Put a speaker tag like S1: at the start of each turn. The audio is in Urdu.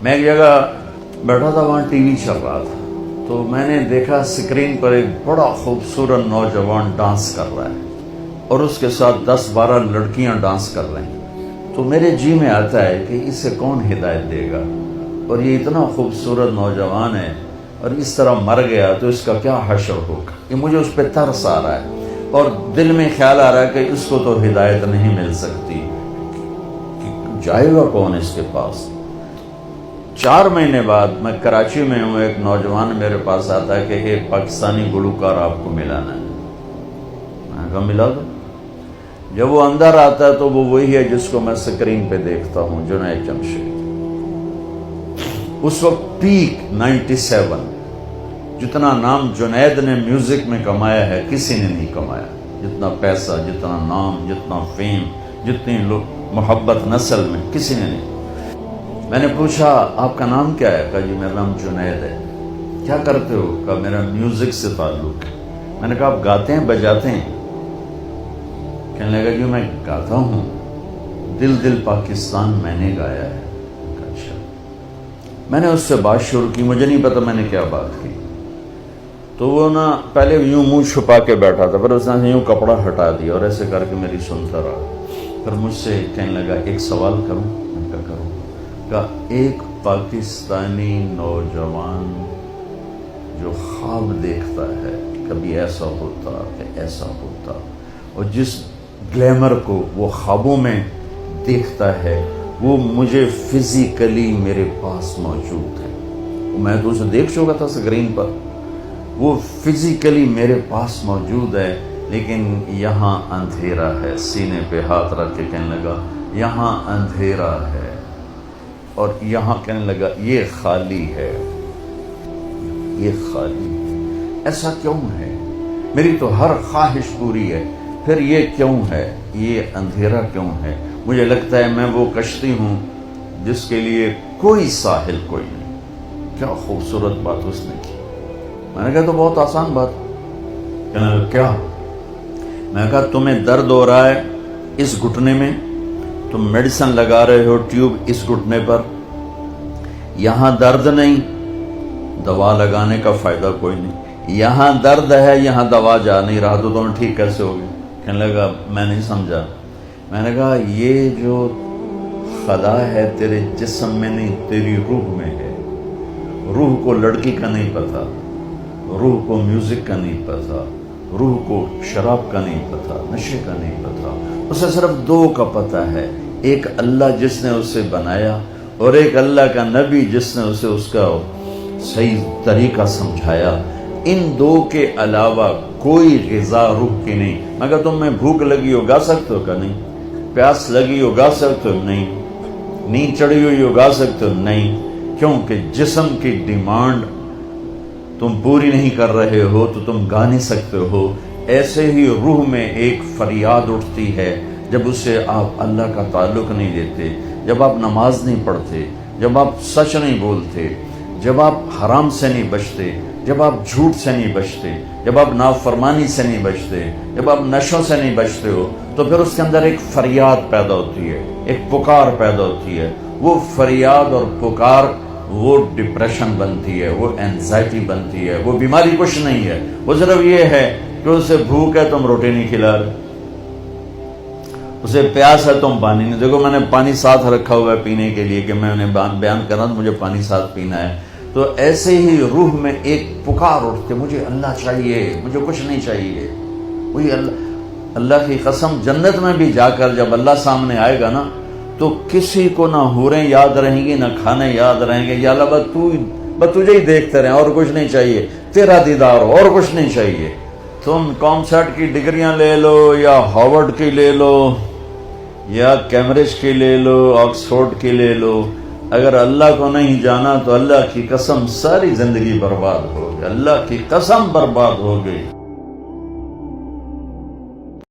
S1: میں ایک جگہ بیٹھا تھا، وہاں ٹی وی چل رہا تھا، تو میں نے دیکھا اسکرین پر ایک بڑا خوبصورت نوجوان ڈانس کر رہا ہے اور اس کے ساتھ 10-12 لڑکیاں ڈانس کر رہی ہیں۔ تو میرے جی میں آتا ہے کہ اسے کون ہدایت دے گا، اور یہ اتنا خوبصورت نوجوان ہے اور اس طرح مر گیا تو اس کا کیا حشر ہوگا۔ کہ مجھے اس پہ ترس آ رہا ہے اور دل میں خیال آ رہا ہے کہ اس کو تو ہدایت نہیں مل سکتی، جائے گا کون اس کے پاس۔ 4 مہینے بعد میں کراچی میں ہوں، ایک نوجوان میرے پاس آتا ہے کہ ایک پاکستانی گلوکار آپ کو ملانا ہے۔ میں نے کہا ملا دو۔ جب وہ اندر آتا ہے تو وہ وہی ہے جس کو میں سکرین پہ دیکھتا ہوں، جنید جمشید۔ اس وقت پیک 97، جتنا نام جنید نے میوزک میں کمایا ہے کسی نے نہیں کمایا، جتنا پیسہ، جتنا نام، جتنا فیم، جتنی محبت نسل میں کسی نے نہیں۔ میں نے پوچھا آپ کا نام کیا ہے؟ کہا جی میرا نام جنید ہے۔ کیا کرتے ہو؟ کہا میرا میوزک سے تعلق ہے۔ میں نے کہا آپ گاتے ہیں بجاتے ہیں؟ کہنے لگا جی میں گاتا ہوں، دل دل پاکستان میں نے گایا ہے۔ اچھا۔ میں نے اس سے بات شروع کی، مجھے نہیں پتا میں نے کیا بات کی، تو وہ نا پہلے یوں منہ چھپا کے بیٹھا تھا، پھر اس نے یوں کپڑا ہٹا دیا اور ایسے کر کے میری سنتا رہا۔ پھر مجھ سے کہنے لگا ایک سوال کروں؟ میں کہا کروں۔ کہا ایک پاکستانی نوجوان جو خواب دیکھتا ہے کبھی ایسا ہوتا کہ ایسا ہوتا، اور جس گلیمر کو وہ خوابوں میں دیکھتا ہے وہ مجھے فزیکلی میرے پاس موجود ہے۔ میں تو اسے دیکھ چکا تھا اسکرین پر، وہ فزیکلی میرے پاس موجود ہے، لیکن یہاں اندھیرا ہے۔ سینے پہ ہاتھ رکھ کے کہنے لگا یہاں اندھیرا ہے، اور یہاں کہنے لگا یہ خالی ہے، یہ خالی۔ ایسا کیوں ہے؟ میری تو ہر خواہش پوری ہے، پھر یہ کیوں ہے؟ یہ اندھیرا کیوں ہے؟ مجھے لگتا ہے میں وہ کشتی ہوں جس کے لیے کوئی ساحل کوئی نہیں۔ کیا خوبصورت بات اس نے کی۔ میں نے کہا تو بہت آسان بات۔ کہنے لگا کیا؟ میں نے کہا تمہیں درد ہو رہا ہے اس گھٹنے میں، تم میڈیسن لگا رہے ہو ٹیوب اس گھٹنے پر، یہاں درد نہیں، دوا لگانے کا فائدہ کوئی نہیں، یہاں درد ہے، یہاں دوا جا نہیں رہا، تو تم ٹھیک کیسے ہوگی؟ کہنے لگا میں نہیں سمجھا۔ میں نے کہا یہ جو خلا ہے تیرے جسم میں نہیں، تیری روح میں ہے۔ روح کو لڑکی کا نہیں پتا، روح کو میوزک کا نہیں پتا، روح کو شراب کا نہیں پتا، نشے کا نہیں پتا، اسے صرف 2 کا پتہ ہے، ایک اللہ جس نے اسے بنایا، اور ایک اللہ کا نبی جس نے اسے اس کا صحیح طریقہ سمجھایا۔ ان 2 کے علاوہ کوئی غذا روح کی نہیں۔ مگر تمہیں بھوک لگی ہو گا سکتے ہو؟ کہ نہیں۔ پیاس لگی ہو گا سکتے ہو؟ نہیں۔ نیند چڑھی ہوئی ہو گا سکتے ہو؟ نہیں، کیونکہ جسم کی ڈیمانڈ تم پوری نہیں کر رہے ہو تو تم گا نہیں سکتے ہو۔ ایسے ہی روح میں ایک فریاد اٹھتی ہے جب اسے آپ اللہ کا تعلق نہیں دیتے، جب آپ نماز نہیں پڑھتے، جب آپ سچ نہیں بولتے، جب آپ حرام سے نہیں بچتے، جب آپ جھوٹ سے نہیں بچتے، جب آپ نافرمانی سے نہیں بچتے، جب آپ نشوں سے نہیں بچتے ہو، تو پھر اس کے اندر ایک فریاد پیدا ہوتی ہے، ایک پکار پیدا ہوتی ہے۔ وہ فریاد اور پکار وہ ڈپریشن بنتی ہے، وہ اینزائٹی بنتی ہے، وہ بیماری کچھ نہیں ہے، وہ صرف یہ ہے کہ اسے بھوک ہے تم روٹی نہیں کھلا رہے، اسے پیاس ہے تم پانی نہیں۔ دیکھو میں نے پانی ساتھ رکھا ہوا ہے پینے کے لیے، کہ میں انہیں بیان کر رہا ہوں مجھے پانی ساتھ پینا ہے۔ تو ایسے ہی روح میں ایک پکار اٹھتے، مجھے اللہ چاہیے، مجھے کچھ نہیں چاہیے۔ وہی اللہ کی قسم، جنت میں بھی جا کر جب اللہ سامنے آئے گا نا، تو کسی کو نہ حوریں یاد رہیں گی، نہ کھانے یاد رہیں گے، یا اللہ بس تجھے ہی دیکھتے رہیں، اور کچھ نہیں چاہیے، تیرا دیدار ہو، اور کچھ نہیں چاہیے۔ تم کامسیٹ کی ڈگریاں لے لو، یا ہارورڈ کی لے لو، یا کیمبرج کی لے لو، آکسفورڈ کی لے لو، اگر اللہ کو نہیں جانا تو اللہ کی قسم ساری زندگی برباد ہو گئی، اللہ کی قسم برباد ہو گئی۔